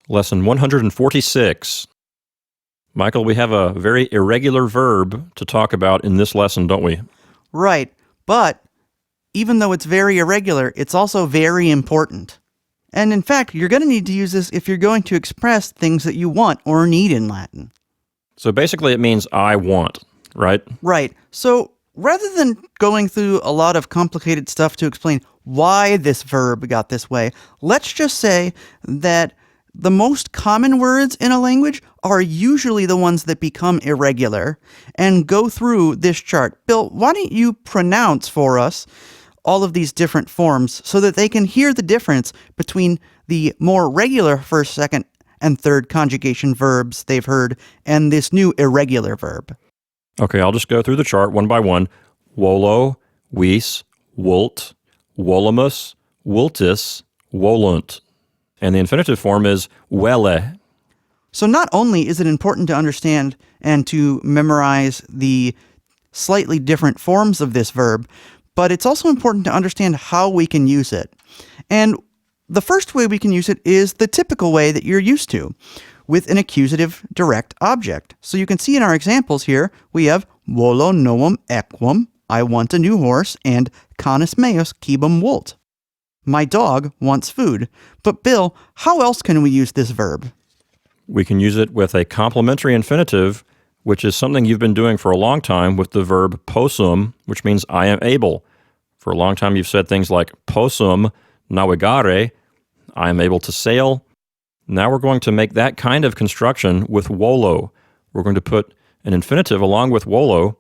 Lesson 146. Michael, we have a very irregular verb to talk about in this lesson, don't we? Right, but even though it's very irregular, it's also very important. And in fact, you're going to need to use this if you're going to express things that you want or need in Latin. So basically it means I want, right? Right. So rather than going through a lot of complicated stuff to explain why this verb got this way, let's just say that the most common words in a language are usually the ones that become irregular, and go through this chart. Bill, why don't you pronounce for us all of these different forms so that they can hear the difference between the more regular first, second, and third conjugation verbs they've heard and this new irregular verb. Okay, I'll just go through the chart one by one. Wolo, wis, wult, wolamus, wultis, wolunt. And the infinitive form is wele. So not only is it important to understand and to memorize the slightly different forms of this verb, but it's also important to understand how we can use it. And the first way we can use it is the typical way that you're used to, with an accusative direct object. So you can see in our examples here, we have volo novum equum, I want a new horse, and canis meus cibum vult. My dog wants food. But Bill, how else can we use this verb? We can use it with a complementary infinitive, which is something you've been doing for a long time with the verb possum, which means I am able. For a long time you've said things like possum navigare, I am able to sail. Now we're going to make that kind of construction with wolo. We're going to put an infinitive along with wolo,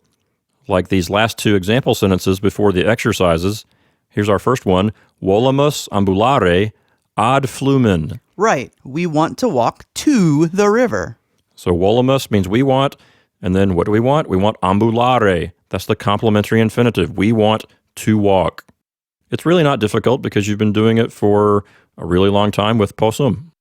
like these last two example sentences before the exercises. Here's our first one, volamus ambulare ad flumen. Right, we want to walk to the river. So volamus means we want, and then what do we want? We want ambulare. That's the complementary infinitive. We want to walk. It's really not difficult because you've been doing it for a really long time with possum.